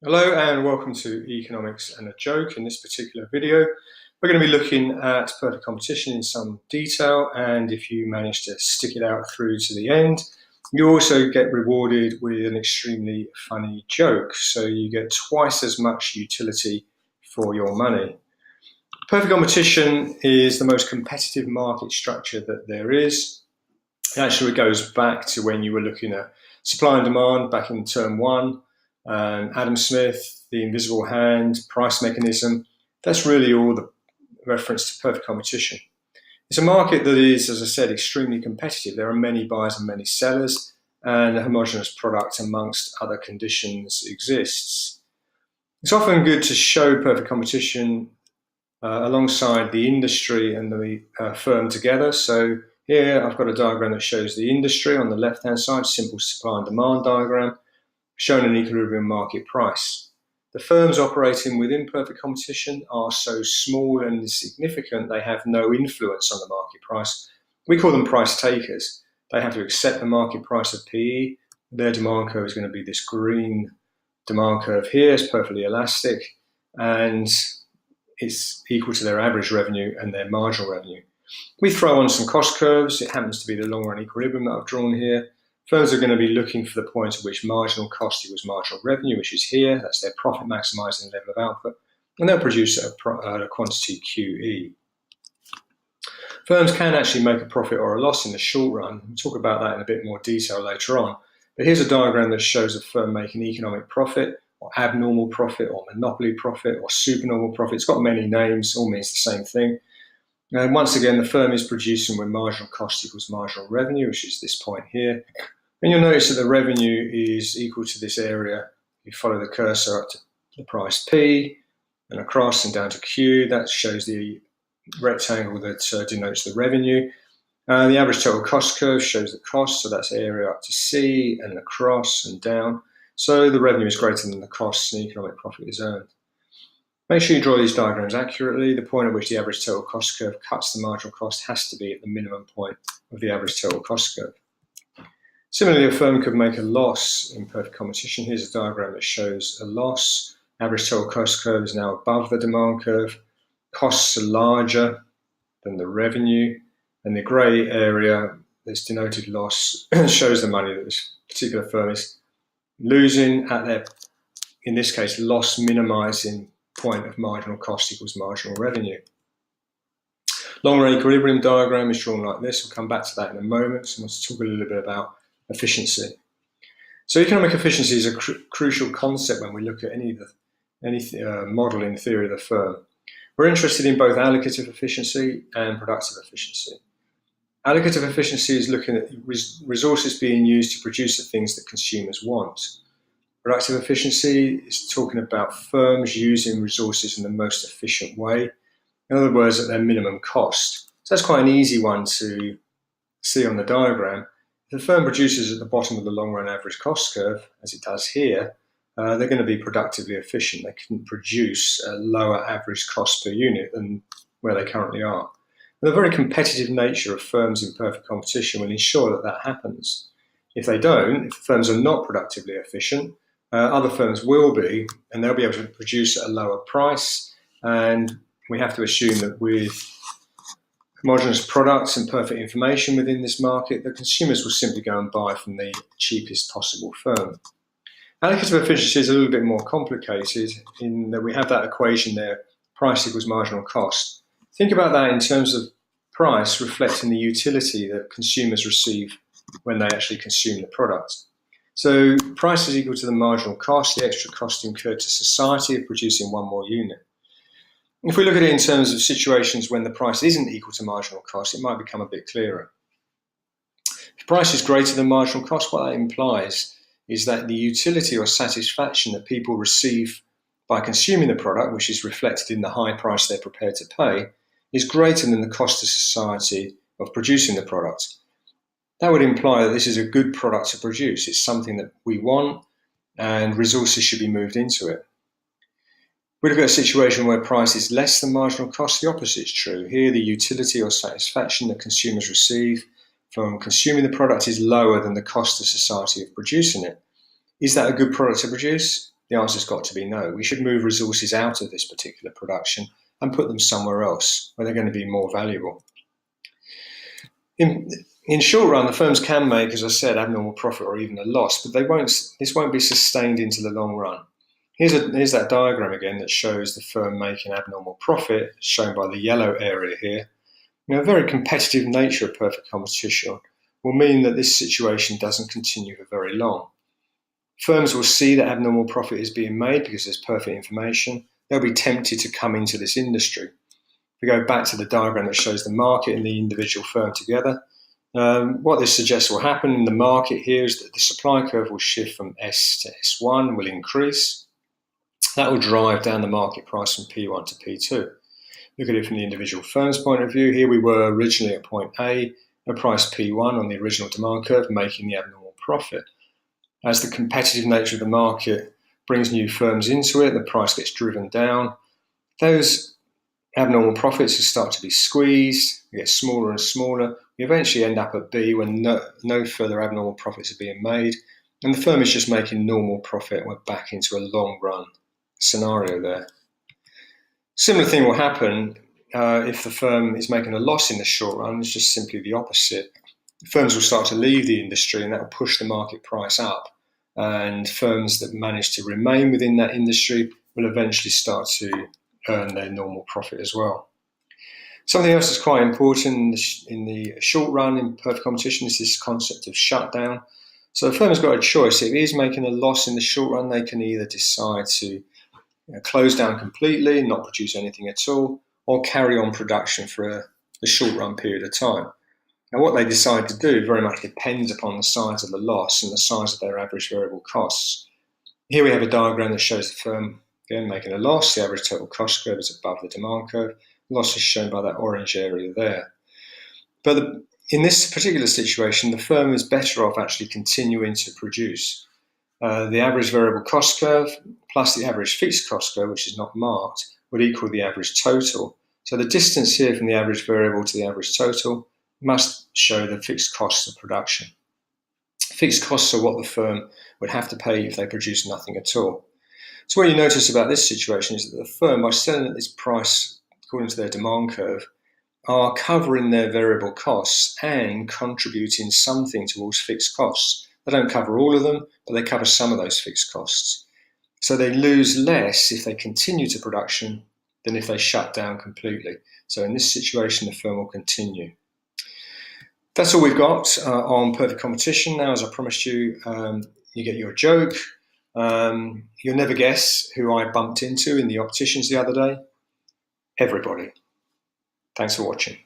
Hello and welcome to Economics and a Joke. In this particular video, we're going to be looking at perfect competition in some detail, and if you manage to stick it out through to the end, you also get rewarded with an extremely funny joke, so you get twice as much utility for your money. Perfect competition is the most competitive market structure that there is. Actually, it goes back to when you were looking at supply and demand back in term one. Adam Smith, the invisible hand, price mechanism, that's really all the reference to perfect competition. It's a market that is, as I said, extremely competitive. There are many buyers and many sellers, and a homogeneous product amongst other conditions exists. It's often good to show perfect competition alongside the industry and the firm together. So here I've got a diagram that shows the industry on the left-hand side, simple supply and demand diagram, showing an equilibrium market price. The firms operating within perfect competition are so small and insignificant they have no influence on the market price. We call them price takers. They have to accept the market price of PE. Their demand curve is going to be this green demand curve here. It's perfectly elastic and it's equal to their average revenue and their marginal revenue. We throw on some cost curves. It happens to be the long run equilibrium that I've drawn here. Firms are going to be looking for the point at which marginal cost equals marginal revenue, which is here. That's their profit maximising level of output, and they'll produce a quantity QE. Firms can actually make a profit or a loss in the short run. We'll talk about that in a bit more detail later on. But here's a diagram that shows a firm making economic profit, or abnormal profit, or monopoly profit, or supernormal profit. It's got many names, all means the same thing. And once again, the firm is producing when marginal cost equals marginal revenue, which is this point here. And you'll notice that the revenue is equal to this area. You follow the cursor up to the price P and across and down to Q. That shows the rectangle that denotes the revenue. The average total cost curve shows the cost, so that's area up to C and across and down. So the revenue is greater than the cost and economic profit is earned. Make sure you draw these diagrams accurately. The point at which the average total cost curve cuts the marginal cost has to be at the minimum point of the average total cost curve. Similarly, a firm could make a loss in perfect competition. Here's a diagram that shows a loss. Average total cost curve is now above the demand curve. Costs are larger than the revenue. And the grey area that's denoted loss shows the money that this particular firm is losing at their, in this case, loss minimizing point of marginal cost equals marginal revenue. Long run equilibrium diagram is drawn like this. We'll come back to that in a moment. So I want to talk a little bit about efficiency. So economic efficiency is a crucial concept when we look at any model in theory of the firm. We're interested in both allocative efficiency and productive efficiency. Allocative efficiency is looking at resources being used to produce the things that consumers want. Productive efficiency is talking about firms using resources in the most efficient way. In other words, at their minimum cost. So that's quite an easy one to see on the diagram. If the firm produces at the bottom of the long run average cost curve, as it does here, they're going to be productively efficient. They can produce a lower average cost per unit than where they currently are. And the very competitive nature of firms in perfect competition will ensure that that happens. If they don't, if firms are not productively efficient, other firms will be, and they'll be able to produce at a lower price. And we have to assume that with homogeneous products and perfect information within this market, the consumers will simply go and buy from the cheapest possible firm. Allocative efficiency is a little bit more complicated in that we have that equation there, price equals marginal cost. Think about that in terms of price reflecting the utility that consumers receive when they actually consume the product. So price is equal to the marginal cost, the extra cost incurred to society of producing one more unit. If we look at it in terms of situations when the price isn't equal to marginal cost, it might become a bit clearer. If price is greater than marginal cost, what that implies is that the utility or satisfaction that people receive by consuming the product, which is reflected in the high price they're prepared to pay, is greater than the cost to society of producing the product. That would imply that this is a good product to produce. It's something that we want and resources should be moved into it. We look at a situation where price is less than marginal cost, the opposite is true. Here, the utility or satisfaction that consumers receive from consuming the product is lower than the cost to society of producing it. Is that a good product to produce? The answer's got to be no. We should move resources out of this particular production and put them somewhere else where they're going to be more valuable. In short run, the firms can make, as I said, abnormal profit or even a loss, but this won't be sustained into the long run. Here's that diagram again that shows the firm making abnormal profit, shown by the yellow area here. A very competitive nature of perfect competition will mean that this situation doesn't continue for very long. Firms will see that abnormal profit is being made because there's perfect information. They'll be tempted to come into this industry. If we go back to the diagram that shows the market and the individual firm together, what this suggests will happen in the market here is that the supply curve will shift from S to S1, will increase. That will drive down the market price from P1 to P2. Look at it from the individual firm's point of view. Here we were originally at point A, a price P1 on the original demand curve, making the abnormal profit. As the competitive nature of the market brings new firms into it, the price gets driven down. Those abnormal profits will start to be squeezed, they get smaller and smaller. We eventually end up at B when no further abnormal profits are being made, and the firm is just making normal profit and we're back into a long run scenario there. Similar thing will happen if the firm is making a loss in the short run. It's just simply the opposite. Firms will start to leave the industry and that will push the market price up, and firms that manage to remain within that industry will eventually start to earn their normal profit as well. Something else that's quite important in the short run in perfect competition is this concept of shutdown. So the firm has got a choice. If it is making a loss in the short run, they can either decide to close down completely, not produce anything at all, or carry on production for a short run period of time. Now, what they decide to do very much depends upon the size of the loss and the size of their average variable costs. Here we have a diagram that shows the firm, again, making a loss. The average total cost curve is above the demand curve. Loss is shown by that orange area there. But in this particular situation, the firm is better off actually continuing to produce. The average variable cost curve plus the average fixed cost curve, which is not marked, would equal the average total. So the distance here from the average variable to the average total must show the fixed costs of production. Fixed costs are what the firm would have to pay if they produce nothing at all. So what you notice about this situation is that the firm, by selling at this price according to their demand curve, are covering their variable costs and contributing something towards fixed costs. They don't cover all of them, but they cover some of those fixed costs. So they lose less if they continue to production than if they shut down completely. So in this situation, the firm will continue. That's all we've got on perfect competition. Now, as I promised you, you get your joke. You'll never guess who I bumped into in the opticians the other day. Everybody. Thanks for watching.